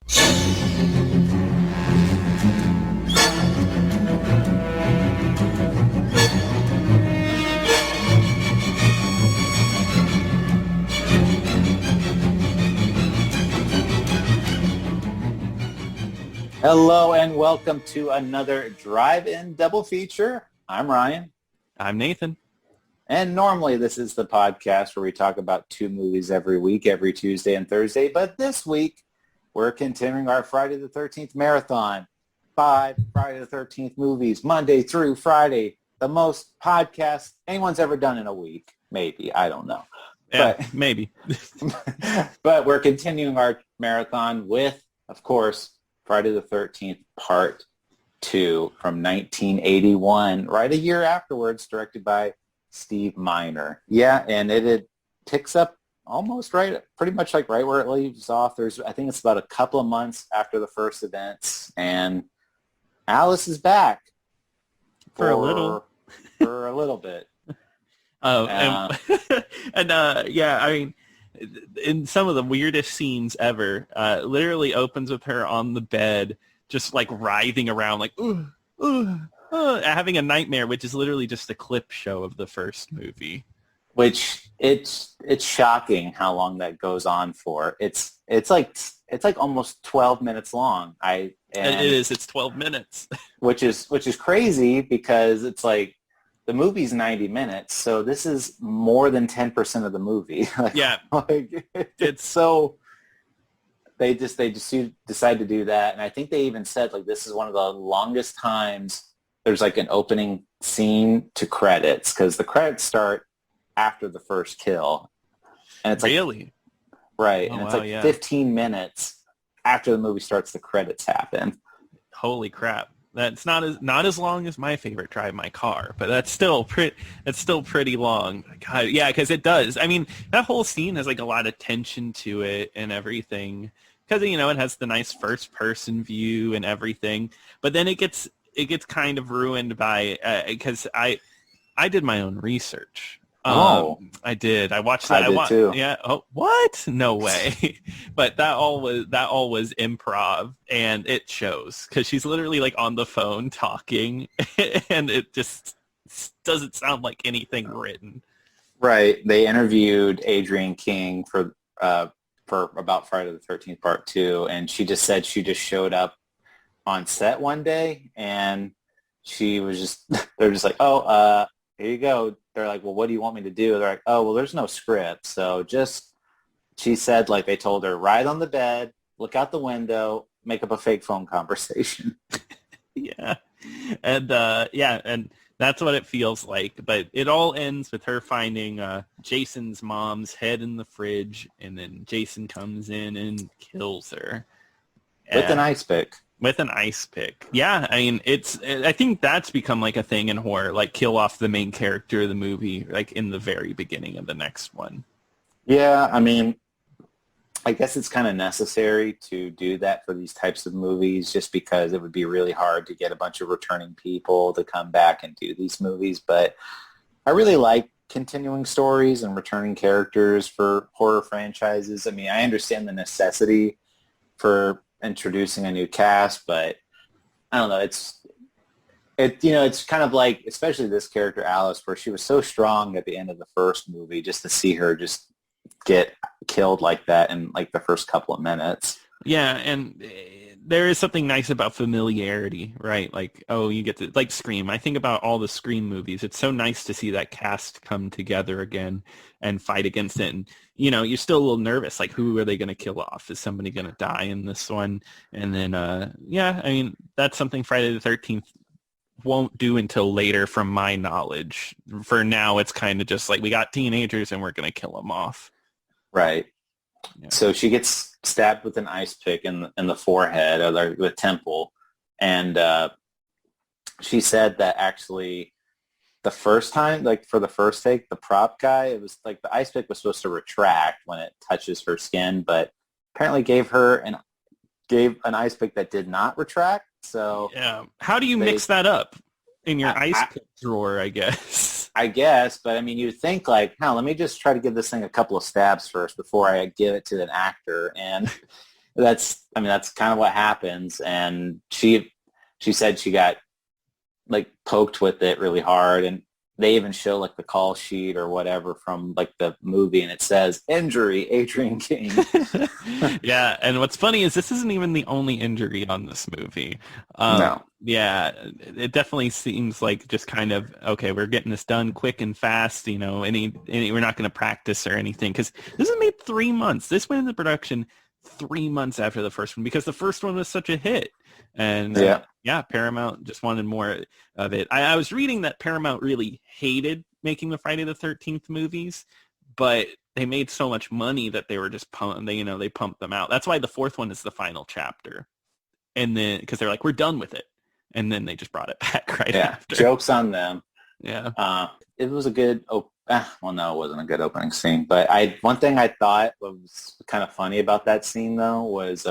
Hello and welcome to another Drive-In Double Feature. I'm Ryan. I'm Nathan. And normally this is the podcast where we talk about two movies every week, every Tuesday and Thursday. But this week, we're continuing our Friday the 13th marathon. 5 Friday the 13th movies, Monday through Friday. The most podcasts anyone's ever done in a week. Maybe. I don't know. Yeah, but, maybe. But we're continuing our marathon with, of course, Friday the 13th Part 2 from 1981, right a year afterwards, directed by Steve Miner. Yeah, and it picks up almost pretty much like right where it leaves off. I think it's about a couple of months after the first events, and Alice is back for a little bit. Yeah, I mean, in some of the weirdest scenes ever, literally opens with her on the bed, just like writhing around, like having a nightmare, which is literally just a clip show of the first movie. Which it's shocking how long that goes on for. It's like almost 12 minutes long. It's 12 minutes. which is crazy because it's like the movie's 90 minutes, so this is more than 10% of the movie. Yeah. It's so they just decide to do that, and I think they even said like this is one of the longest times there's like an opening scene to credits, because the credits start after the first kill, and it's like really right, and it's like 15 minutes after the movie starts, the credits happen. Holy crap! That's not as long as my favorite Drive My Car, but that's still pretty long. God, yeah, because it does. I mean, that whole scene has like a lot of tension to it and everything, because it has the nice first person view and everything. But then it gets kind of ruined by because I did my own research. I did. I watched that. I did too. Yeah. Oh, what? No way. But that all was improv, and it shows because she's literally like on the phone talking, and it just doesn't sound like anything written. Right. They interviewed Adrienne King for about Friday the 13th Part 2, and she just said she just showed up on set one day, and they're just like, oh, here you go. They're like, well, what do you want me to do? They're like, oh, well, there's no script. So she said, like, they told her, ride on the bed, look out the window, make up a fake phone conversation. Yeah. And, and that's what it feels like. But it all ends with her finding Jason's mom's head in the fridge, and then Jason comes in and kills her. With an ice pick. With an ice pick. Yeah, I mean, I think that's become like a thing in horror, like kill off the main character of the movie, like in the very beginning of the next one. Yeah, I mean, I guess it's kind of necessary to do that for these types of movies, just because it would be really hard to get a bunch of returning people to come back and do these movies. But I really like continuing stories and returning characters for horror franchises. I mean, I understand the necessity for introducing a new cast, but I don't know, it's kind of like, especially this character Alice, where she was so strong at the end of the first movie, just to see her just get killed like that in like the first couple of minutes. Yeah, and there is something nice about familiarity, right? Like, oh, you get to, like Scream. I think about all the Scream movies. It's so nice to see that cast come together again and fight against it. And, you're still a little nervous. Like, who are they going to kill off? Is somebody going to die in this one? And then, I mean, that's something Friday the 13th won't do until later, from my knowledge. For now, it's kind of just like, we got teenagers and we're going to kill them off. Right. Yeah. So she gets stabbed with an ice pick in the forehead, or the temple, and she said that actually the first time, like for the first take, the prop guy, it was like the ice pick was supposed to retract when it touches her skin, but apparently gave an ice pick that did not retract. So yeah, how do you mix that up in your ice pick drawer? I guess. But I mean, you'd think like, let me just try to give this thing a couple of stabs first before I give it to an actor. And that's kind of what happens. And she said she got like poked with it really hard, and they even show like the call sheet or whatever from like the movie, and it says injury Adrian King. Yeah, and what's funny is this isn't even the only injury on this movie. No. Yeah, it definitely seems like just kind of, okay, we're getting this done quick and fast, any we're not going to practice or anything, because this was made 3 months. This went into production 3 months after the first one because the first one was such a hit. And yeah, Paramount just wanted more of it. I was reading that Paramount really hated making the Friday the 13th movies, but they made so much money that they were just they pumped them out. That's why the fourth one is the final chapter. And then because they're like, we're done with it. And then they just brought it back after. Joke's on them. Yeah. It was a good well, no, it wasn't a good opening scene, but one thing I thought was kind of funny about that scene though was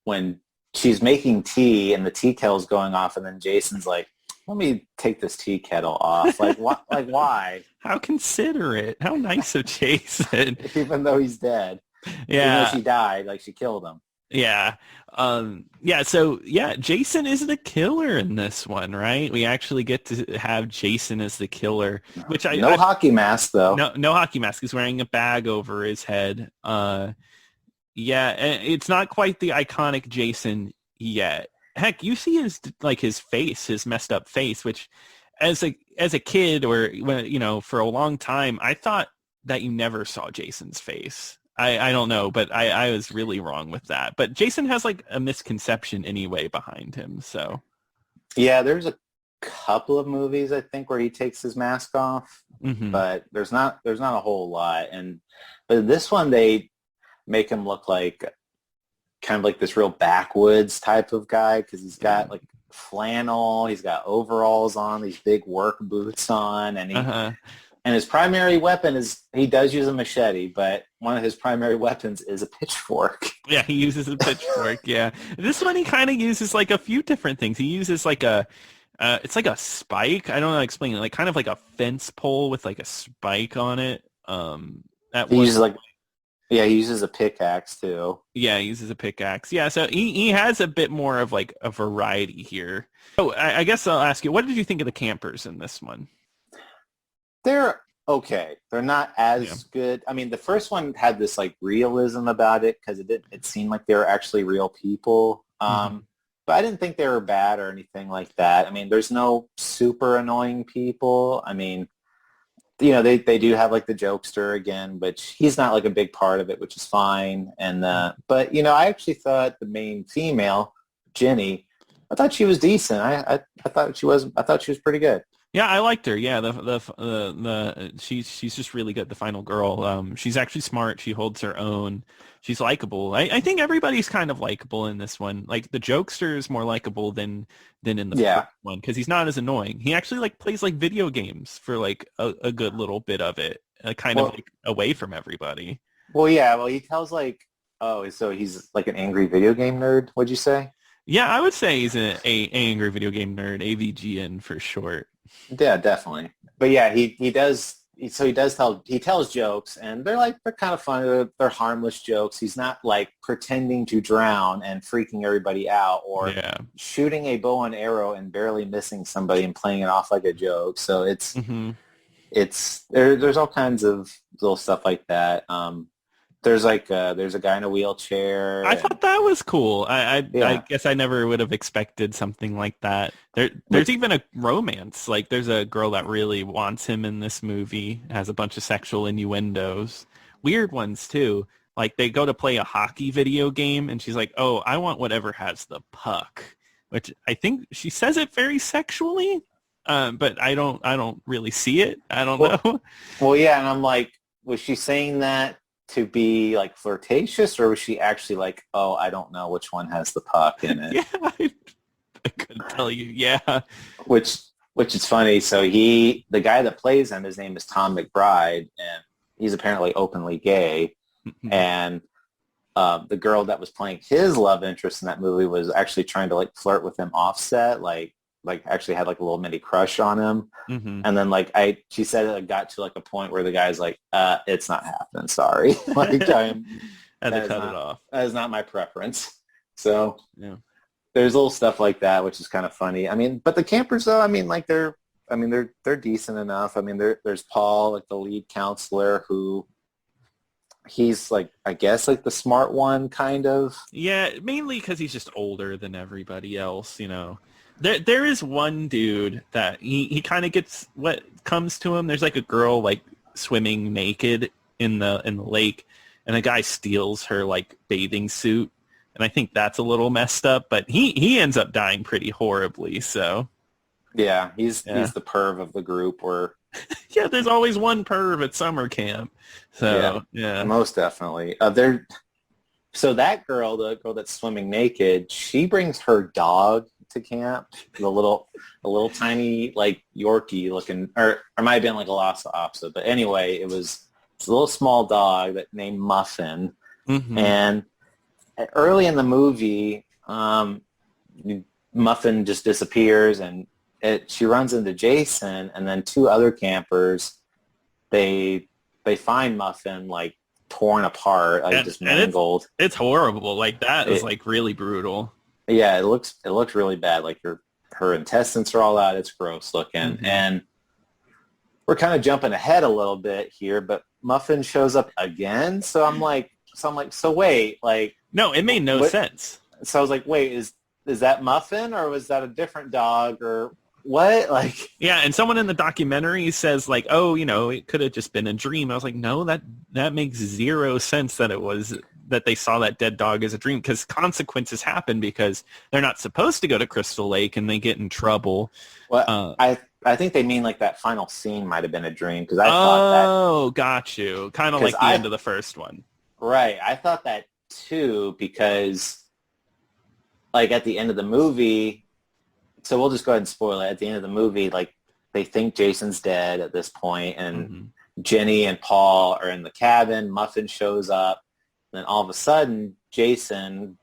when she's making tea and the tea kettle's going off, and then Jason's like, let me take this tea kettle off. Like, what? Like, why? How considerate. How nice of Jason. Even though he's dead. Yeah. Even though she died, like she killed him. Yeah. So Jason is the killer in this one, right? We actually get to have Jason as the killer, which no hockey mask though. No hockey mask. He's wearing a bag over his head. Yeah, it's not quite the iconic Jason yet. Heck, you see his face, his messed up face, which as a kid or when, for a long time, I thought that you never saw Jason's face. I don't know, but I was really wrong with that. But Jason has like a misconception anyway behind him. So yeah, there's a couple of movies I think where he takes his mask off, but there's not a whole lot. But this one they make him look like kind of like this real backwoods type of guy because he's got like flannel, he's got overalls on, these big work boots on, and his primary weapon is he does use a machete, but one of his primary weapons is a pitchfork. Yeah, he uses a pitchfork. Yeah, this one he kind of uses like a few different things. He uses like it's like a spike. I don't know how to explain it. Like kind of like a fence pole with like a spike on it. He uses a pickaxe too. Yeah, he uses a pickaxe. Yeah, so he has a bit more of like a variety here. Oh, I guess I'll ask you, what did you think of the campers in this one? They're okay. They're not as good. I mean, the first one had this like realism about it because it seemed like they were actually real people. But I didn't think they were bad or anything like that. I mean, there's no super annoying people. I mean, they do have like the jokester again, which he's not like a big part of it, which is fine. And but I actually thought the main female, Jenny, I thought she was decent. I thought she was pretty good. Yeah, I liked her. Yeah, she's just really good. The final girl. She's actually smart. She holds her own. She's likable. I think everybody's kind of likable in this one. Like the jokester is more likable than in the first one because he's not as annoying. He actually like plays like video games for like a good little bit of it, kind of like away from everybody. Well, yeah. Well, he tells like, oh, so he's like an angry video game nerd. What'd you say? Yeah, I would say he's an angry video game nerd, AVGN for short. Yeah, definitely. But yeah, he does. So he tells jokes, and they're kind of funny. They're harmless jokes. He's not like pretending to drown and freaking everybody out, or shooting a bow and arrow and barely missing somebody and playing it off like a joke. So there's all kinds of little stuff like that. There's a guy in a wheelchair. I thought that was cool. I guess I never would have expected something like that. There's even a romance. Like there's a girl that really wants him in this movie. Has a bunch of sexual innuendos. Weird ones too. Like they go to play a hockey video game and she's like, "Oh, I want whatever has the puck." Which I think she says it very sexually. But I don't really see it. I don't know. Well, yeah, and I'm like, was she saying that to be like flirtatious, or was she actually like, oh, I don't know which one has the puck in it? Yeah, I couldn't tell you. Yeah, which is funny. So the guy that plays him, his name is Tom McBride, and he's apparently openly gay. And the girl that was playing his love interest in that movie was actually trying to like flirt with him offset, like actually had like a little mini crush on him. And then she said it got to like a point where the guy's like, it's not happening, sorry. Like Had to that is cut it not off. that is not my preference. So Yeah. there's little stuff like that, which is kind of funny. I mean, but the campers though, I mean, like they're decent enough. I mean, there's Paul, like the lead counselor, who he's like, I guess like the smart one, kind of. Yeah, mainly because he's just older than everybody else, you know. There is one dude that he kind of gets what comes to him. There's like a girl like swimming naked in the lake, and a guy steals her like bathing suit, and I think that's a little messed up. But he ends up dying pretty horribly. So Yeah, he's yeah, he's the perv of the group. Where yeah. There's always one perv at summer camp. yeah, So yeah. most definitely. There. So that girl, the girl that's swimming naked, she brings her dog to camp. The little tiny like Yorkie looking, or it might have been like a Lhasa Apso, but anyway, it's a little small dog that named Muffin. Hmm. And early in the movie, Muffin just disappears, and she runs into Jason, and then two other campers. They find Muffin like torn apart, like just And mangled. it's horrible. Like that is It, like really brutal. yeah, it looks really bad. Like her intestines are all out. It's gross looking, Hmm. and we're kind of jumping ahead a little bit here, but Muffin shows up again. So wait, like No, it made no what? sense. So I was like, wait, is that Muffin, or was that a different dog, or what? Like, Yeah, and someone in the documentary says like, "Oh, you know, it could have just been a dream." I was like, "No, that makes zero sense that it was that they saw that dead dog as a dream because consequences happen because they're not supposed to go to Crystal Lake and they get in trouble." what? Uh, I think they mean like that final scene might have been a dream, because I thought that oh, got you. Kind of because like the end of the first one. I thought that too, because like at the end of the movie, so we'll just go ahead and spoil it. At the end of the movie, like they think Jason's dead at this point, and Hmm. Jenny and Paul are in the cabin. Muffin shows up. Then all of a sudden, Jason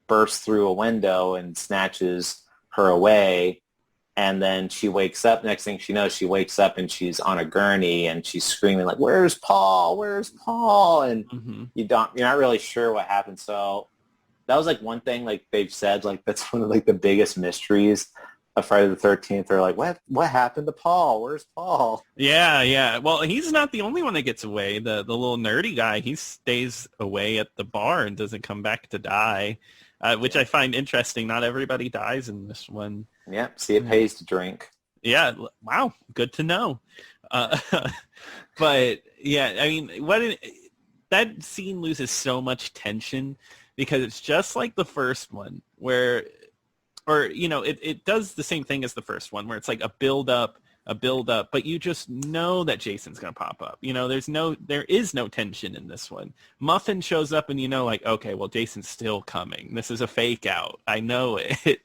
bursts through a window and snatches her away. And then she wakes up. Next thing she knows, she wakes up and she's on a gurney and she's screaming like, "Where's Paul? Where's Paul?" And Hmm. you're not really sure what happened. So that was like one thing like they've said, like that's one of like the biggest mysteries of Friday the 13th. They're like, what happened to Paul? Where's Paul? Yeah, yeah. Well, he's not the only one that gets away. The little nerdy guy, he stays away at the bar and doesn't come back to die, which Yeah. I find interesting. Not everybody dies in this one. Yeah. See, it pays to drink. Yeah. Wow. Good to know. Uh, but yeah, I mean, that scene loses so much tension because it's just like the first one where, or, you know, it does the same thing as the first one where it's like a build up, but you just know that Jason's going to pop up. You know, there is no tension in this one. Muffin shows up and you know, like, okay, well, Jason's still coming. This is a fake out. I know it.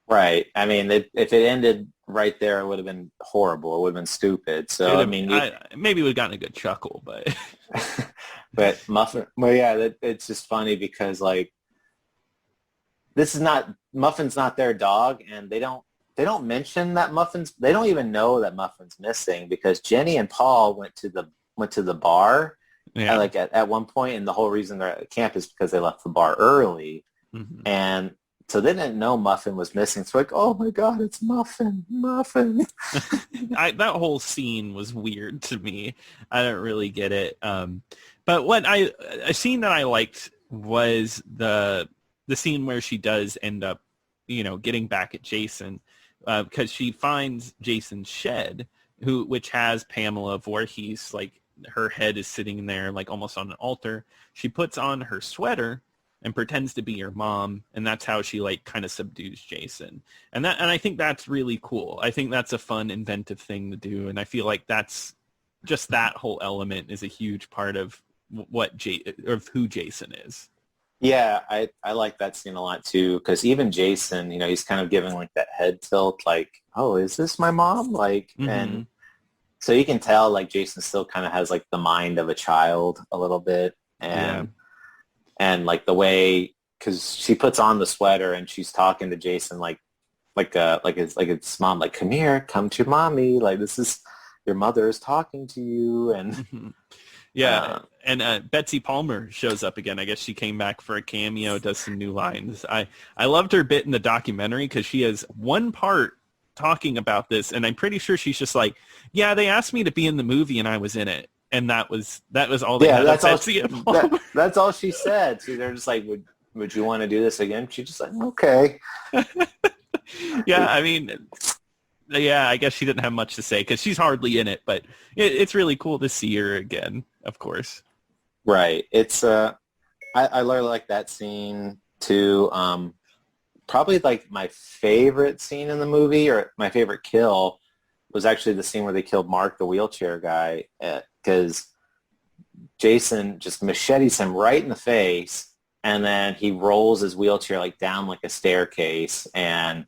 Right. I mean, if it ended right there, it would have been horrible. It would have been stupid. So, I mean, Maybe we've gotten a good chuckle, but but Muffin, well, yeah, it's just funny because like, Muffin's not their dog, and they don't mention that they don't even know that Muffin's missing, because Jenny and Paul went to the bar yeah. like at one point, and the whole reason they're at camp is because they left the bar early, Mhm. and so they didn't know Muffin was missing. So like, oh my God, it's Muffin. That whole scene was weird to me. I don't really get it. But a scene that I liked was the scene where she does end up, you know, getting back at Jason, because she finds Jason's shed, which has Pamela Voorhees, like her head is sitting there like almost on an altar. She puts on her sweater and pretends to be your mom, and that's how she like kind of subdues Jason. And I think that's really cool. I think that's a fun, inventive thing to do, and I feel like that's just that whole element is a huge part of of who Jason is. Yeah, I like that scene a lot too, because even Jason, you know, he's kind of giving like that head tilt, like, oh, is this my mom? Like, Hmm. and so you can tell like Jason still kind of has like the mind of a child a little bit, Yeah. and like the way, because she puts on the sweater and she's talking to Jason like it's mom, like, come to mommy, like this is your mother is talking to you, and Mhm. Yeah, and Betsy Palmer shows up again. I guess she came back for a cameo, does some new lines. I loved her bit in the documentary because she has one part talking about this, and I'm pretty sure she's just like, yeah, they asked me to be in the movie, and I was in it, and that was all they Yeah, had of that's all. Betsy Palmer. That's all she said. See, they're just like, would you want to do this again? She's just like, okay. Yeah, I mean, yeah, I guess she didn't have much to say because she's hardly in it, but it's really cool to see her again, of course. Right. It's I really like that scene too. Probably like my favorite scene in the movie, or my favorite kill, was actually the scene where they killed Mark, the wheelchair guy, because Jason just machetes him right in the face, and then he rolls his wheelchair like down like a staircase, and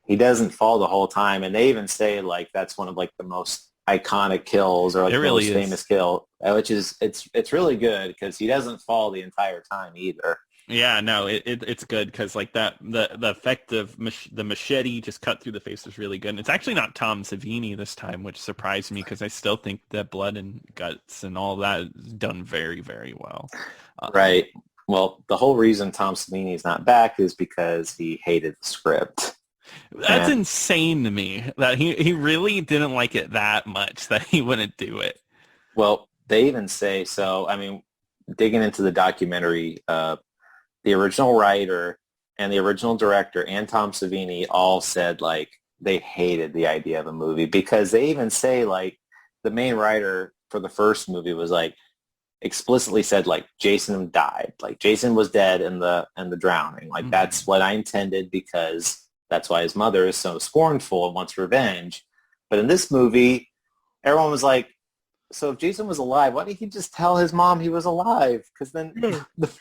he doesn't fall the whole time. And they even say like that's one of like the most iconic kills, or like It the really most is. famous kill, which is it's really good because he doesn't fall the entire time either. Yeah, no, it's good because like that the effect of the machete just cut through the face was really good. And it's actually not Tom Savini this time, which surprised me because I still think that blood and guts and all that is done very, very well. Right. Well, the whole reason Tom Savini is not back is because he hated the script. That's insane to me that he really didn't like it that much that he wouldn't do it. Well, they even say so. I mean, digging into the documentary, the original writer and the original director and Tom Savini all said like they hated the idea of a movie, because they even say like the main writer for the first movie was like explicitly said like Jason died, like Jason was dead in the drowning, like that's what I intended, because that's why his mother is so scornful and wants revenge. But in this movie, everyone was like, so if Jason was alive, why didn't he just tell his mom he was alive? Because then the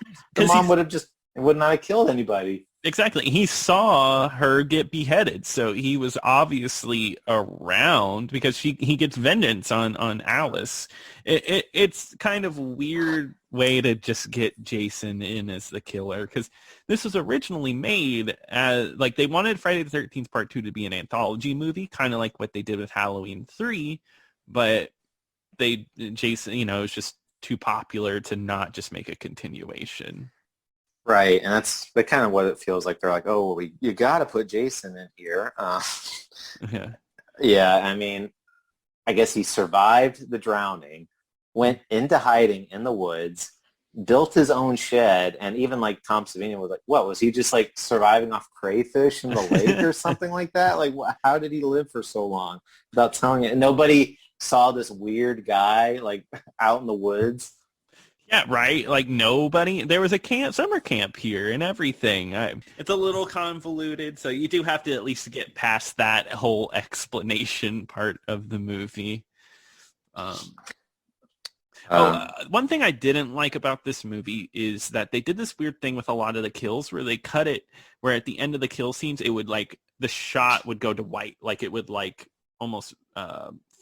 mom would not have killed anybody. Exactly. He saw her get beheaded, so he was obviously around because he gets vengeance on Alice. It's kind of a weird way to just get Jason in as the killer, because this was originally made as like they wanted Friday the 13th Part 2 to be an anthology movie, kind of like what they did with Halloween 3, but Jason, you know, is just too popular to not just make a continuation. Right, and that's the kind of what it feels like. They're like, oh, well, you got to put Jason in here. Yeah. Yeah, I mean, I guess he survived the drowning, went into hiding in the woods, built his own shed, and even like Tom Savini was like, what, was he just like surviving off crayfish in the lake or something like that? Like, how did he live for so long without telling it? And nobody saw this weird guy like out in the woods. Yeah, right. Like nobody. There was a summer camp here and everything. It's a little convoluted, so you do have to at least get past that whole explanation part of the movie. One thing I didn't like about this movie is that they did this weird thing with a lot of the kills where they cut it, where at the end of the kill scenes, it would like the shot would go to white, like it would like almost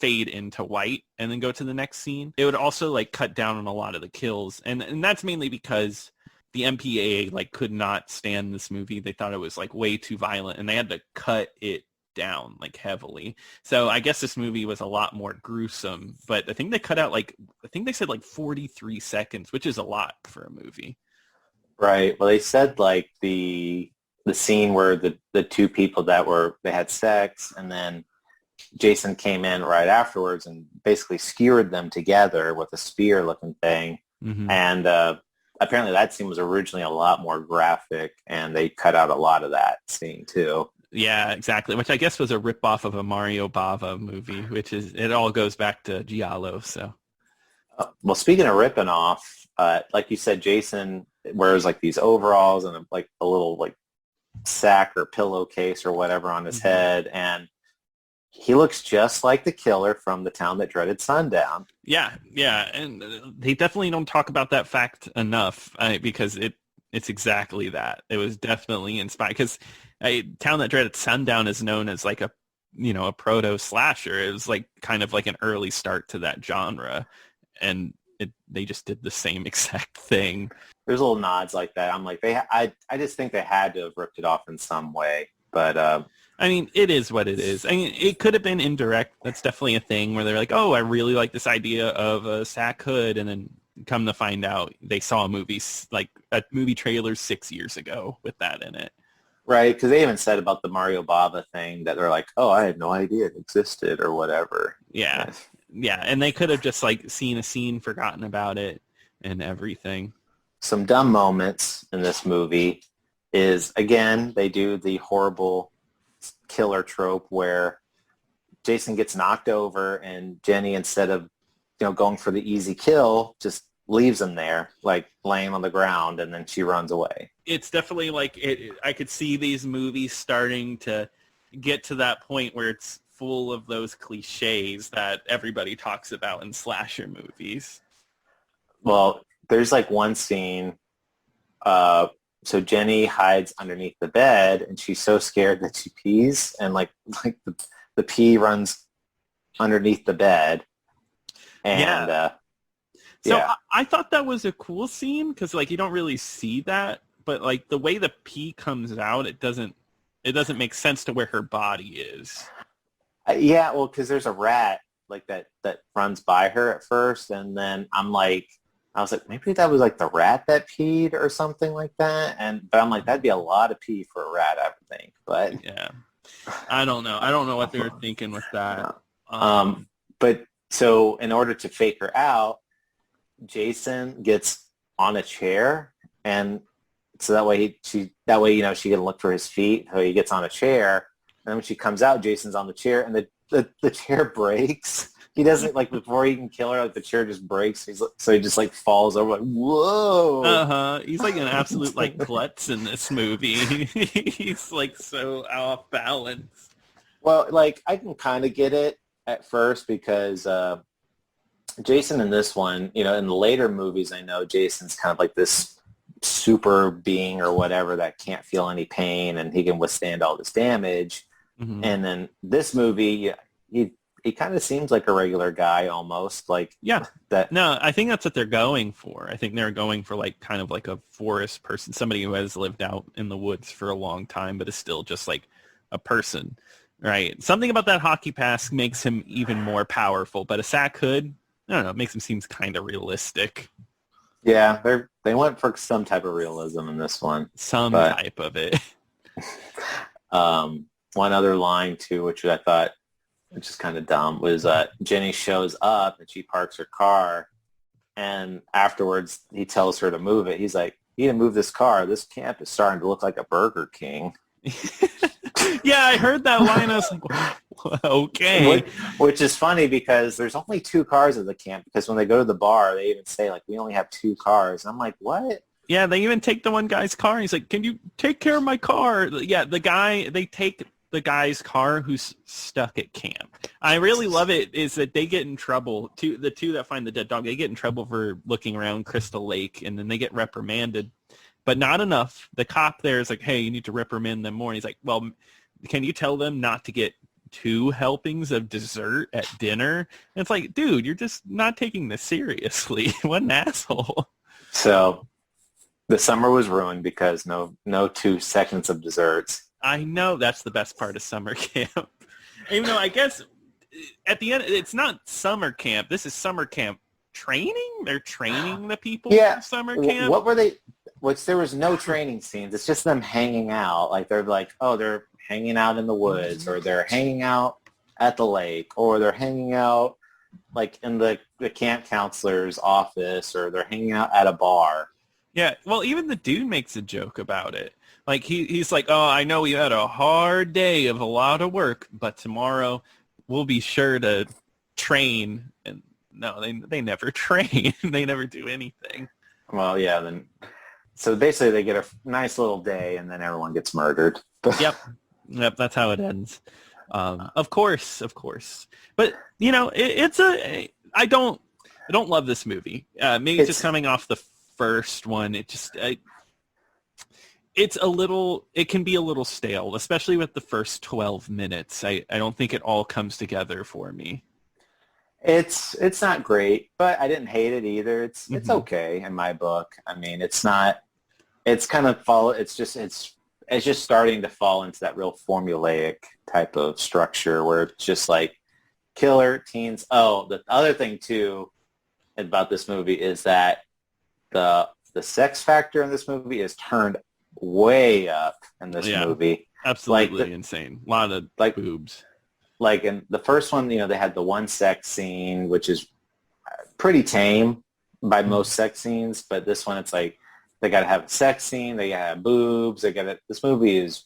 fade into white and then go to the next scene. It would also like cut down on a lot of the kills, and that's mainly because the MPAA like could not stand this movie. They thought it was like way too violent, and they had to cut it down like heavily. So I guess this movie was a lot more gruesome, but I think they cut out like, I think they said like 43 seconds, which is a lot for a movie. Right. Well, they said like the scene where the two people they had sex, and then Jason came in right afterwards and basically skewered them together with a spear looking thing. Mm-hmm. And apparently that scene was originally a lot more graphic, and they cut out a lot of that scene too. Yeah, exactly. Which I guess was a ripoff of a Mario Bava movie, which is, it all goes back to Giallo. So, Well, speaking of ripping off, like you said, Jason wears like these overalls and like a little like sack or pillowcase or whatever on his head, and he looks just like the killer from The Town That Dreaded Sundown. Yeah, and they definitely don't talk about that fact enough because it's exactly that. It was definitely inspired because Town That Dreaded Sundown is known as like a proto slasher. It was like kind of like an early start to that genre, and they just did the same exact thing. There's little nods like that. I'm like, I just think they had to have ripped it off in some way. But I mean, it is what it is. I mean, it could have been indirect. That's definitely a thing where they're like, oh, I really like this idea of a sack hood. And then come to find out they saw like a movie trailer 6 years ago with that in it. right, because they even said about the Mario Bava thing that they're like, oh, I had no idea it existed or whatever. Yeah. Yes. Yeah. And they could have just like seen a scene, forgotten about it and everything. Some dumb moments in this movie is, again, they do the horrible killer trope where Jason gets knocked over and Jenny, instead of going for the easy kill, just leaves him there, like laying on the ground, and then she runs away. It's definitely like I could see these movies starting to get to that point where it's full of those cliches that everybody talks about in slasher movies. Well, there's like one scene. So Jenny hides underneath the bed, and she's so scared that she pees, and like the pee runs underneath the bed. And So yeah. I thought that was a cool scene because like you don't really see that, but like the way the pee comes out, it doesn't make sense to where her body is. Yeah, well, because there's a rat like that runs by her at first, and then I was like, maybe that was like the rat that peed or something like that. But I'm like, that'd be a lot of pee for a rat, I would think. But Yeah, I don't know. I don't know what they were thinking with that. But so in order to fake her out, Jason gets on a chair, and so that way she can look for his feet. So he gets on a chair, and then when she comes out, Jason's on the chair, and the chair breaks. He doesn't, like, before he can kill her, like the chair just breaks. So he just like falls over, like, whoa. He's like an absolute like klutz in this movie. He's like so off balance. Well, like, I can kind of get it at first because Jason in this one, in the later movies, I know Jason's kind of like this super being or whatever that can't feel any pain and he can withstand all this damage. Mm-hmm. And then this movie, he kind of seems like a regular guy almost. Like, yeah. That. No, I think that's what they're going for. I think they're going for like kind of like a forest person, somebody who has lived out in the woods for a long time, but is still just like a person, right? Something about that hockey mask makes him even more powerful, but a sack hood, I don't know, it makes him seem kind of realistic. Yeah, they went for some type of realism in this one. Type of it. One other line too, which I thought, which is kind of dumb, was Jenny shows up and she parks her car, and afterwards he tells her to move it. He's like, "You need to move this car. This camp is starting to look like a Burger King." Yeah, I heard that line. I was like, okay. Which is funny because there's only 2 cars at the camp, because when they go to the bar, they even say, like, we only have 2 cars. And I'm like, what? Yeah, they even take the one guy's car. He's like, can you take care of my car? Yeah, they take the guy's car who's stuck at camp. I really love it is that they get in trouble. The two that find the dead dog, they get in trouble for looking around Crystal Lake, and then they get reprimanded. But not enough. The cop there is like, hey, you need to reprimand them more. And he's like, well, can you tell them not to get 2 helpings of dessert at dinner? And it's like, dude, you're just not taking this seriously. What an asshole. So the summer was ruined because no 2 seconds of desserts. I know that's the best part of summer camp. Even though I guess at the end, it's not summer camp. This is summer camp training. They're training the people for summer camp. What were they? There was no training scenes. It's just them hanging out. Like, they're like, oh, they're hanging out in the woods, or they're hanging out at the lake, or they're hanging out like in the camp counselor's office, or they're hanging out at a bar. Yeah, well, even the dude makes a joke about it. Like, he's like, oh, I know we had a hard day of a lot of work, but tomorrow we'll be sure to train. And no, they never train. They never do anything. Well, yeah, then. So basically they get a nice little day, and then everyone gets murdered. Yep, that's how it ends. Of course. But, I don't love this movie. Maybe it's just coming off the first one. It can be a little stale, especially with the first 12 minutes. I don't think it all comes together for me. It's not great, but I didn't hate it either. It's okay in my book. I mean, it's not. It's kind of it's it's just starting to fall into that real formulaic type of structure where it's just like killer teens. Oh, the other thing too about this movie is that the sex factor in this movie is turned way up in this movie. Absolutely insane. A lot of boobs. Like in the first one, they had the one sex scene, which is pretty tame by most sex scenes, but this one it's like they got to have a sex scene, they got to have boobs, this movie is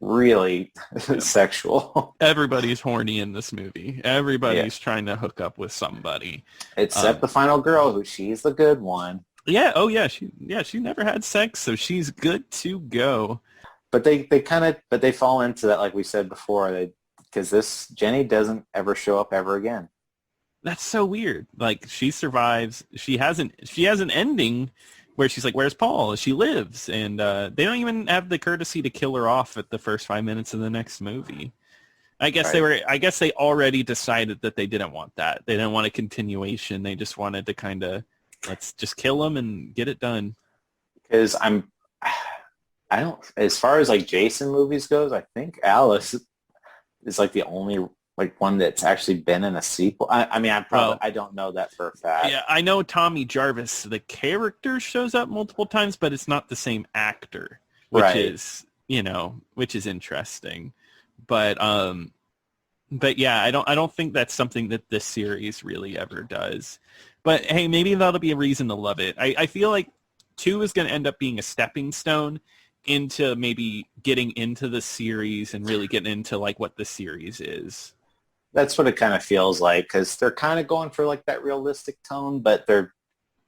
really sexual. Everybody's horny in this movie. Everybody's trying to hook up with somebody. Except the final girl, who she's the good one. Yeah, oh yeah, she never had sex, so she's good to go. But they fall into that, like we said before, because this Jenny doesn't ever show up ever again. That's so weird. Like, she survives. She has an ending where she's like, where's Paul? She lives, and they don't even have the courtesy to kill her off at the first 5 minutes of the next movie. I guess they already decided that they didn't want that. They didn't want a continuation. They just wanted to kind of, let's just kill him and get it done. Because as far as like Jason movies goes, I think Alice is like the only like one that's actually been in a sequel. I don't know that for a fact. Yeah, I know Tommy Jarvis, the character, shows up multiple times, but it's not the same actor, which is interesting. But yeah, I don't think that's something that this series really ever does. But hey, maybe that'll be a reason to love it. I feel like 2 is going to end up being a stepping stone into maybe getting into the series and really getting into like what the series is. That's what it kind of feels like, because they're kind of going for like that realistic tone, but they're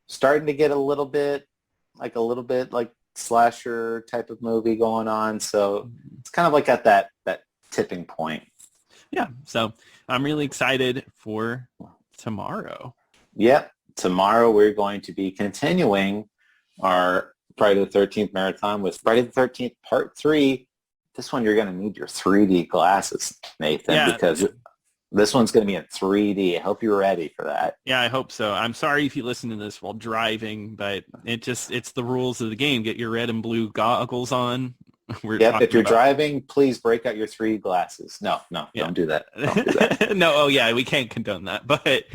starting to get a little bit like slasher type of movie going on. So it's kind of like at that tipping point. Yeah. So I'm really excited for tomorrow. Yep. Tomorrow we're going to be continuing our Friday the 13th marathon with Friday the 13th Part 3. This one you're going to need your 3D glasses, Nathan, because this one's going to be in 3D. I hope you're ready for that. Yeah, I hope so. I'm sorry if you listen to this while driving, but it's the rules of the game. Get your red and blue goggles on. If you're driving, please break out your 3D glasses. No, don't do that. Don't do that. No, we can't condone that. But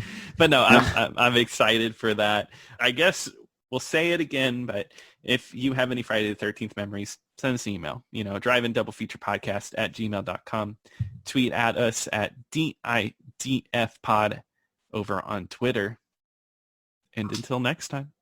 no, I'm excited for that. I guess we'll say it again, but if you have any Friday the 13th memories, send us an email, drive-in double feature podcast at gmail.com. Tweet at us at DIDF over on Twitter. And until next time.